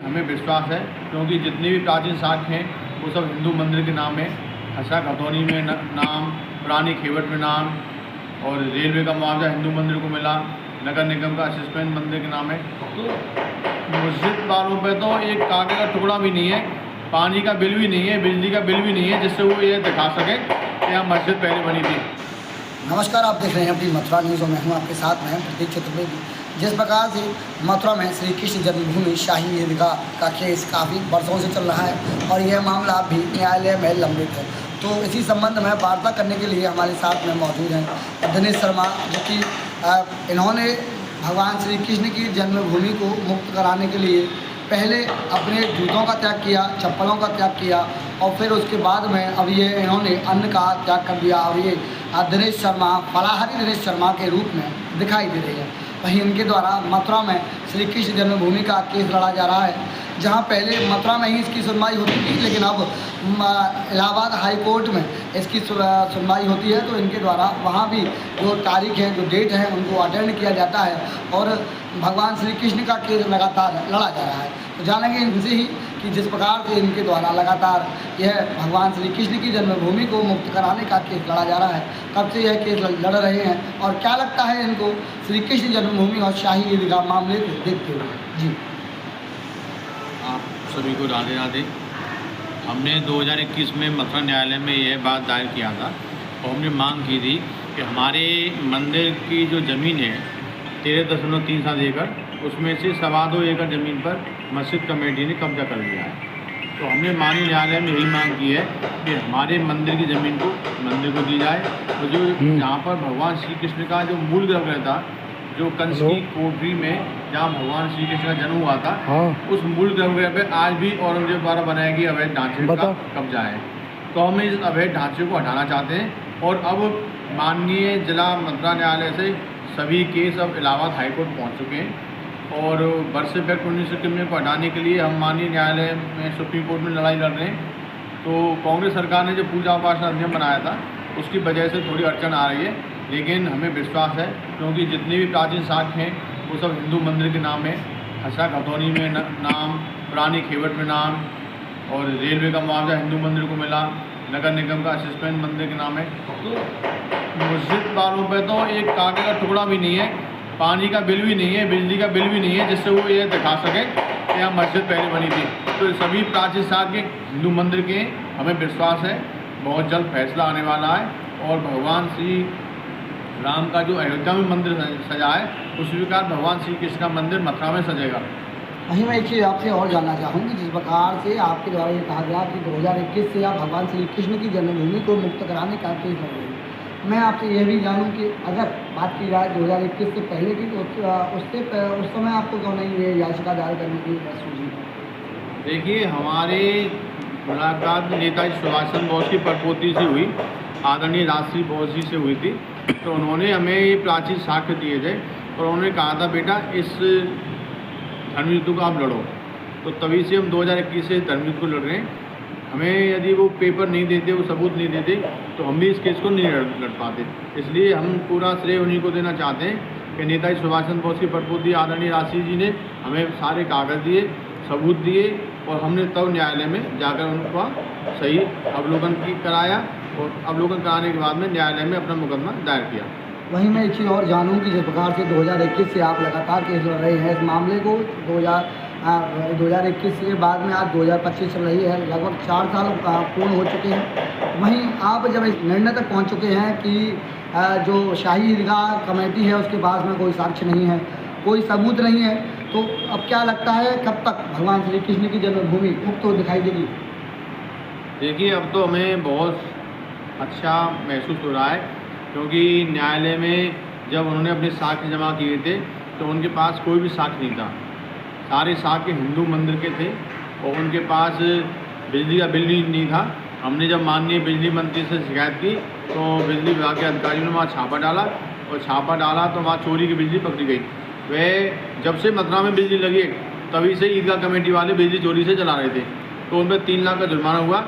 हमें विश्वास है, क्योंकि जितने भी प्राचीन साक्ष्य हैं वो सब हिंदू मंदिर के नाम है। हसा खतौनी में नाम, पुरानी खेवट में नाम, और रेलवे का मुआवजा हिंदू मंदिर को मिला, नगर निगम का असिस्टेंट मंदिर के नाम है। तो मस्जिद वालों पे तो एक कागज का टुकड़ा भी नहीं है, पानी का बिल भी नहीं है, बिजली का बिल भी नहीं है, जिससे वो ये दिखा सके कि यहाँ मस्जिद पहले बनी थी। नमस्कार, आप देख रहे हैं अपनी मथुरा न्यूज़ और मैं हूँ आपके साथ में प्रतीक चतुर्वेदी। जिस प्रकार से मथुरा में श्री कृष्ण जन्मभूमि शाही ईदगाह का केस काफ़ी वर्षों से चल रहा है और यह मामला भी न्यायालय में लंबित है, तो इसी संबंध में वार्ता करने के लिए हमारे साथ में मौजूद हैं दिनेश शर्मा, जो कि इन्होंने भगवान श्री कृष्ण की जन्मभूमि को मुक्त कराने के लिए पहले अपने जूतों का त्याग किया, चप्पलों का त्याग किया और फिर उसके बाद में अब ये इन्होंने अन्न का त्याग कर दिया और ये दिनेश शर्मा फलाहारी दिनेश शर्मा के रूप में दिखाई दे रही है। वहीं इनके द्वारा मथुरा में श्री कृष्ण जन्मभूमि का केस लड़ा जा रहा है, जहां पहले मथुरा में ही इसकी सुनवाई होती थी, लेकिन अब इलाहाबाद हाई कोर्ट में इसकी सुनवाई होती है। तो इनके द्वारा वहां भी जो तारीख है, जो डेट है, उनको अटेंड किया जाता है और भगवान श्री कृष्ण का केस लगातार लड़ा जा रहा है। तो जानेंगे इनसे ही कि जिस प्रकार से इनके द्वारा लगातार यह भगवान श्री कृष्ण की जन्मभूमि को मुक्त कराने का केस लड़ा जा रहा है, कब से यह केस लड़ रहे हैं और क्या लगता है इनको श्री कृष्ण जन्मभूमि और शाही ईदगाह मामले को देखते हुए। जी, आप सभी को राधे राधे। हमने 2021 में मथुरा न्यायालय में यह बात दायर किया था और हमने मांग की थी कि हमारे मंदिर की जो ज़मीन है 13.37 एकड़, उसमें से 2.25 एकड़ ज़मीन पर मस्जिद कमेटी ने कब्जा कर लिया है। तो हमने माननीय न्यायालय में यही मांग की है कि हमारे मंदिर की ज़मीन को मंदिर को दी जाए और जो जहाँ पर भगवान श्री कृष्ण का जो मूल ग्रह था, जो कंस की कोठरी में जहाँ भगवान श्री कृष्ण का जन्म हुआ था, उस मूल ग्रह पे आज भी औरंगजेब द्वारा बनाए गए अवैध ढांचे का कब्जा है। तो हम इस अवैध ढांचे को हटाना चाहते हैं और अब माननीय जिला मथुरा न्यायालय से सभी केस अब इलाहाबाद हाईकोर्ट पहुँच चुके हैं और बर्थ इफेक्ट 1991 को हटाने के लिए हम माननीय न्यायालय में सुप्रीम कोर्ट में लड़ाई लड़ रहे हैं। तो कांग्रेस सरकार ने जो पूजा उपासना अधिनियम बनाया था उसकी वजह से थोड़ी अड़चन आ रही है, लेकिन हमें विश्वास है, क्योंकि जितने भी प्राचीन साक्ष्य हैं वो सब हिंदू मंदिर के नाम है। हसा खतौनी में नाम, पुरानी खेवट में नाम, और रेलवे का मुआवजा हिंदू मंदिर को मिला, नगर निगम का असिस्टेंट मंदिर के नाम है। तो मस्जिद वालों पे तो एक कागज का टुकड़ा भी नहीं है, पानी का बिल भी नहीं है, बिजली का बिल भी नहीं है, जिससे वो ये दिखा सके कि यहाँ मस्जिद पहले बनी थी। तो सभी प्राचीन साक्ष्य हिंदू मंदिर के, हमें विश्वास है बहुत जल्द फैसला आने वाला है और भगवान श्री राम का जो अयोध्या में मंदिर सजा है उसी प्रकार भगवान श्री कृष्ण का मंदिर मथुरा में सजेगा। वहीं मैं एक चीज़ आपसे और जानना चाहूँगी, जिस प्रकार से आपके द्वारा ये कहा गया कि 2021 से आप भगवान श्री कृष्ण की जन्मभूमि को मुक्त कराने का केस लड़ रहे हैं, मैं आपसे यह भी जानूँ कि अगर बात की जाए 2021 से पहले की, तो उस समय आपको क्यों नहीं ये याचिका दायर करने की सूझी? देखिए, हमारे मुलाकात नेताजी सुभाष चंद्र बोस की परपोती से हुई, आदरणीय राजश्री बोस जी से हुई थी। तो उन्होंने हमें ये प्राचीन साक्ष्य दिए थे और उन्होंने कहा था बेटा इस धर्मयुद्ध को आप लड़ो। तो तभी से हम 2021 से धर्मयुद्ध को लड़ रहे हैं। हमें यदि वो पेपर नहीं देते, वो सबूत नहीं देते, तो हम भी इस केस को नहीं लड़ पाते। इसलिए हम पूरा श्रेय उन्हीं को देना चाहते हैं कि नेताजी सुभाष चंद्र बोस की परपोती आदरणीय राजश्री जी ने हमें सारे कागज़ दिए, सबूत दिए और हमने तब न्यायालय में जाकर उनका सही अवलोकन कराया और अवलोकन कराने के बाद में न्यायालय में अपना मुकदमा दायर किया। वहीं मैं एक चीज़ और जानूँ कि जिस प्रकार से 2021 से आप लगातार केस लड़ रहे हैं इस मामले को, 2021 के बाद में आज 2025 चल रही है, लगभग 4 साल पूर्ण हो चुके हैं। वहीं आप जब इस निर्णय तक पहुंच चुके हैं कि जो शाही ईदगाह कमेटी है उसके पास में कोई साक्ष्य नहीं है, कोई सबूत नहीं है, तो अब क्या लगता है कब तक भगवान श्री कृष्ण की जन्मभूमि मुक्त तो दिखाई देगी? देखिए, अब तो हमें बहुत अच्छा महसूस हो रहा है, क्योंकि न्यायालय में जब उन्होंने अपने साक्ष्य जमा किए थे तो उनके पास कोई भी साक्ष्य नहीं था। सारे साक्ष्य हिंदू मंदिर के थे और उनके पास बिजली का बिल भी नहीं था। हमने जब माननीय बिजली मंत्री से शिकायत की तो बिजली विभाग के अधिकारियों ने वहाँ छापा डाला और छापा डाला तो वहाँ चोरी की बिजली पकड़ी गई। वह जब से मथुरा में बिजली लगी तभी से ईदगाह कमेटी वाले बिजली चोरी से चला रहे थे, तो उन पर 3 लाख का जुर्माना हुआ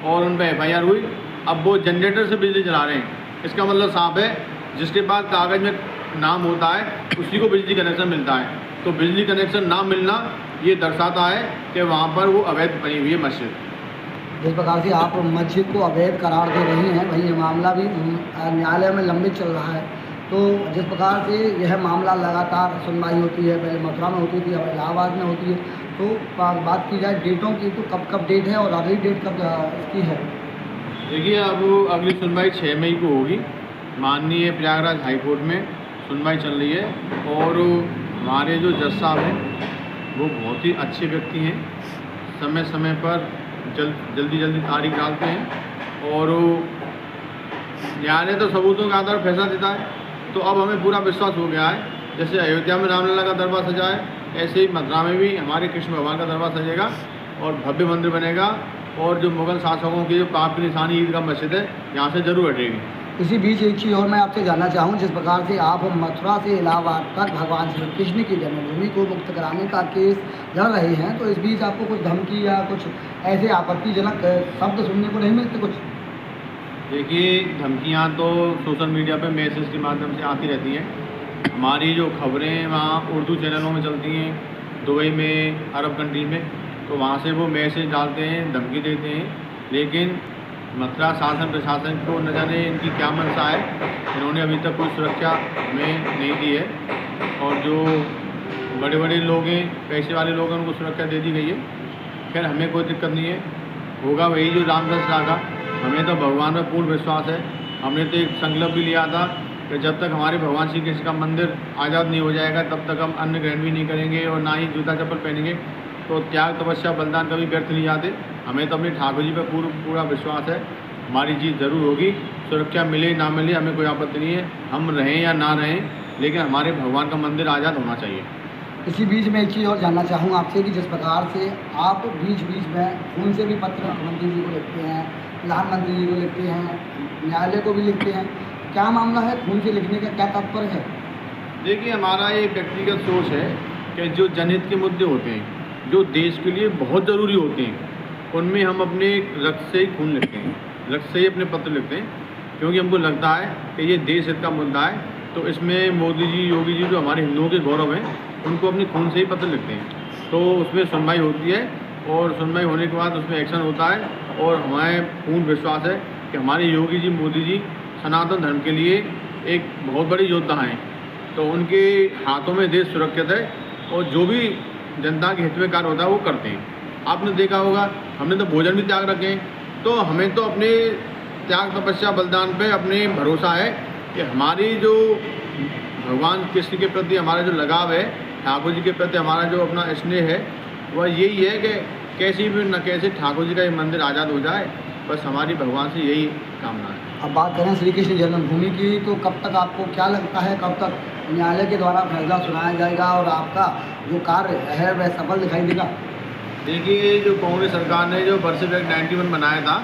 और उन पर FIR हुई। अब वो जनरेटर से बिजली चला रहे हैं। इसका मतलब साफ है, जिसके पास कागज़ में नाम होता है उसी को बिजली कनेक्शन मिलता है। तो बिजली कनेक्शन ना मिलना ये दर्शाता है कि वहाँ पर वो अवैध बनी हुई है मस्जिद। जिस प्रकार से आप मस्जिद को अवैध करार दे रही हैं, वहीं ये मामला भी न्यायालय में लंबित चल रहा है। तो जिस प्रकार से यह मामला लगातार सुनवाई होती है, पहले मथुरा में होती थी, अब इलाहाबाद में होती है, तो बात की जाए डेटों की, तो कब डेट है और अगली डेट कब इसकी है? देखिए, अब अगली सुनवाई 6 मई को होगी। माननीय प्रयागराज हाई कोर्ट में सुनवाई चल रही है और हमारे जो जज साहब हैं वो बहुत ही अच्छे व्यक्ति हैं, समय समय पर जल्दी तारीख डालते हैं और न्यायालय तो सबूतों के आधार पर फैसला देता है। तो अब हमें पूरा विश्वास हो गया है, जैसे अयोध्या में रामलला का दरबार सजा है, ऐसे ही मथुरा में भी हमारे कृष्ण भगवान का दरबार सजेगा और भव्य मंदिर बनेगा और जो मुगल शासकों की जो पाप की निशानी ईदगाह मस्जिद है, यहाँ से जरूर हटेगी। इसी बीच एक चीज़ और मैं आपसे जानना चाहूँ, जिस प्रकार से आप मथुरा से इलाहाबाद तक भगवान श्री कृष्ण की जन्मभूमि को मुक्त कराने का केस लड़ रहे हैं, तो इस बीच आपको कुछ धमकी या कुछ ऐसे आपत्तिजनक शब्द सुनने को नहीं मिलते कुछ? देखिए, धमकियाँ तो सोशल मीडिया पे मैसेज के माध्यम से आती रहती हैं। हमारी जो खबरें वहाँ उर्दू चैनलों में चलती हैं, दुबई में, अरब कंट्री में, तो वहाँ से वो मैसेज डालते हैं, धमकी देते हैं। लेकिन मथुरा शासन प्रशासन को न जाने इनकी क्या मंशा है, इन्होंने अभी तक कोई सुरक्षा हमें नहीं दी है और जो बड़े बड़े लोग हैं, पैसे वाले लोग हैं, उनको सुरक्षा दे दी गई है। खैर, हमें कोई दिक्कत नहीं है, होगा वही जो रामदास रागा। हमें तो भगवान में पूर्ण विश्वास है। हमने तो एक संकल्प भी लिया था कि जब तक हमारे भगवान श्री कृष्ण का मंदिर आज़ाद नहीं हो जाएगा, तब तक हम अन्न ग्रहण भी नहीं करेंगे और ना ही जूता चप्पल पहनेंगे। तो त्याग, तपस्या, बलिदान कभी व्यर्थ नहीं जाते। हमें तो अपने ठाकुर जी पर पूरा विश्वास है, हमारी जीत ज़रूर होगी। सुरक्षा मिले ना मिले हमें कोई आपत्ति नहीं है, हम रहें या ना रहें, लेकिन हमारे भगवान का मंदिर आज़ाद होना चाहिए। इसी बीच में एक चीज़ और जानना चाहूँगा आपसे कि जिस प्रकार से आप बीच में खून से भी पत्र मुख्यमंत्री जी को लिखते हैं, प्रधानमंत्री जी को लिखते हैं, न्यायालय को भी लिखते हैं, क्या मामला है? खून से लिखने का क्या तात्पर्य है? देखिए, हमारा ये व्यक्तिगत सोच है कि जो जनहित के मुद्दे होते हैं, जो देश के लिए बहुत ज़रूरी होते हैं, उनमें हम अपने रक्त से ही खून लिखते हैं, रक्त से ही अपने पत्र लिखते हैं, क्योंकि हमको लगता है कि ये देश हित का मुद्दा है। तो इसमें मोदी जी, योगी जी, जो हमारे हिंदुओं के गौरव हैं, उनको अपने खून से ही पत्र लिखते हैं। तो उसमें सुनवाई होती है और सुनवाई होने के बाद उसमें एक्शन होता है और हमें पूर्ण विश्वास है कि हमारे योगी जी, मोदी जी सनातन धर्म के लिए एक बहुत बड़े योद्धा हैं। तो उनके हाथों में देश सुरक्षित है और जो भी जनता के हित में कार्य होता है वो करते हैं। आपने देखा होगा, हमने तो भोजन भी त्याग रखे हैं। तो हमें तो अपने त्याग, तपस्या, बलिदान पे अपने भरोसा है कि हमारी जो भगवान कृष्ण के प्रति हमारा जो लगाव है, ठाकुर जी के प्रति हमारा जो अपना स्नेह है, वह यही है कि कैसी भी न कैसे ठाकुर जी का ये मंदिर आज़ाद हो जाए, बस हमारी भगवान से यही कामना है। अब बात करें श्री कृष्ण जन्मभूमि की, तो कब तक आपको क्या लगता है, कब तक न्यायालय के द्वारा फैसला सुनाया जाएगा और आपका जो कार्य है वह सफल दिखाई देगा? देखिए, जो कांग्रेस सरकार ने जो बर्सिफ एक्ट 91 बनाया था,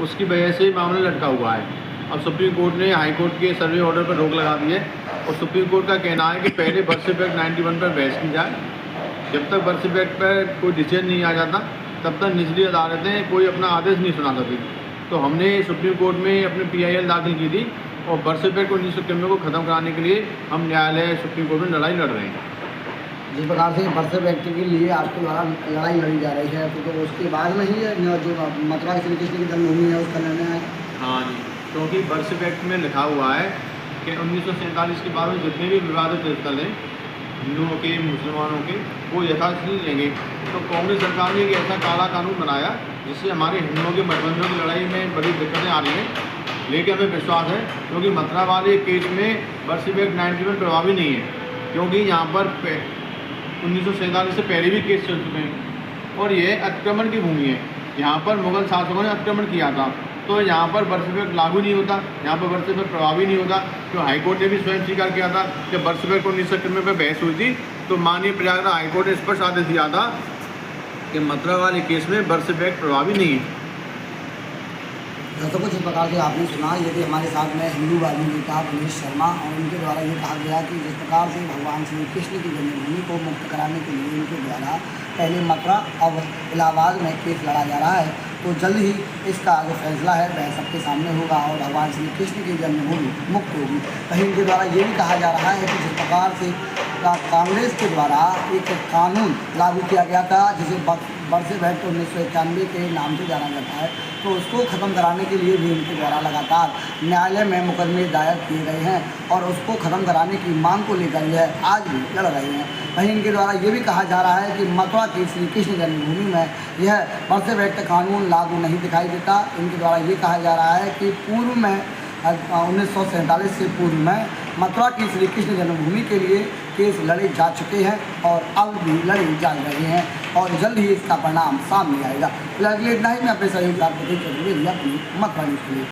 उसकी वजह से मामला लटका हुआ है। अब सुप्रीम कोर्ट ने हाई कोर्ट के सर्वे ऑर्डर पर रोक लगा दी है और सुप्रीम कोर्ट का कहना है कि पहले बर्सिफ एक्ट 91 पर बहस की जाए। जब तक बर्सिफ एक्ट पर कोई डिसीजन नहीं आ जाता, तब तक निचली अदालतें कोई अपना आदेश नहीं सुना सकती। तो हमने सुप्रीम कोर्ट में अपनी PIL दाखिल की थी और बर्सिफ एक्ट 1991 को ख़त्म कराने के लिए हम न्यायालय, सुप्रीम कोर्ट में लड़ाई लड़ रहे हैं। जिस प्रकार से बर्सिफ एक्ट के लिए आपके द्वारा लड़ाई लड़ी जा रही है, तो उसके बाद में ही जो मथुरा श्री कृष्ण की जन्मभूमि है उसका निर्णय है? हाँ जी, क्योंकि बर्सिफ एक्ट में लिखा हुआ है कि 1947 के बाद में जितने भी विवादित स्थल हैं हिंदुओं के, मुसलमानों के, वो यथास्थिति रहेंगे। तो कांग्रेस सरकार ने एक ऐसा काला कानून बनाया जिससे हमारे हिंदुओं के मठबंधों की लड़ाई में बड़ी दिक्कतें आ रही हैं। लेकिन हमें विश्वास है, क्योंकि मथुरा वाले केस में बर्सिफ एक्ट 91 प्रभावी नहीं है, क्योंकि यहाँ पर 1947 से पहले भी केस चल चुके हैं और यह अतिक्रमण की भूमि है। यहाँ पर मुगल शासकों ने अतिक्रमण किया था, तो यहाँ पर बर्सिफ एक्ट लागू नहीं होता, यहाँ पर बर्सिफ एक्ट प्रभावी नहीं होता। तो हाईकोर्ट ने भी स्वयं स्वीकार किया था कि बर्सिफ एक्ट 1991 में बहस हुई थी, तो माननीय प्रयागराज हाईकोर्ट ने स्पष्ट आदेश दिया था कि मथुरा वाले केस में बर्सिफ एक्ट प्रभावी नहीं है। तो कुछ इस प्रकार से आपने सुना, यदि हमारे साथ में हिंदूवादी नेता मनीष शर्मा और उनके द्वारा ये कहा गया कि जिस प्रकार से भगवान श्री कृष्ण की जन्मभूमि को मुक्त कराने के लिए इनके द्वारा पहले मथुरा अब इलाहाबाद में केस लड़ा जा रहा है, तो जल्द ही इसका जो फैसला है वह सबके सामने होगा और भगवान श्री कृष्ण की जन्मभूमि मुक्त होगी। कहीं इनके द्वारा ये भी कहा जा रहा है कि जिस प्रकार से कांग्रेस के द्वारा एक कानून लागू किया गया था जिसे बरसे एक्ट 1991 के नाम से जाना जाता है, तो उसको ख़त्म कराने के लिए भी इनके द्वारा लगातार न्यायालय में मुकदमे दायर किए गए हैं और उसको ख़त्म कराने की मांग को लेकर यह आज भी लड़ रहे हैं। वहीं इनके द्वारा ये भी कहा जा रहा है कि मथुरा की श्री कृष्ण जन्मभूमि में यह बरसे एक्ट कानून लागू नहीं दिखाई देता। इनके द्वारा ये कहा जा रहा है कि पूर्व में 1947 से पूर्व में मथुरा की श्री कृष्ण जन्मभूमि के लिए केस लड़े जा चुके हैं और अब भी लड़े जा रहे हैं और जल्द ही इसका परिणाम सामने आएगा। फिलहाल इतना ही। मैं अपने सहयोगी अपनी मथुरा न्यूज़ के लिए।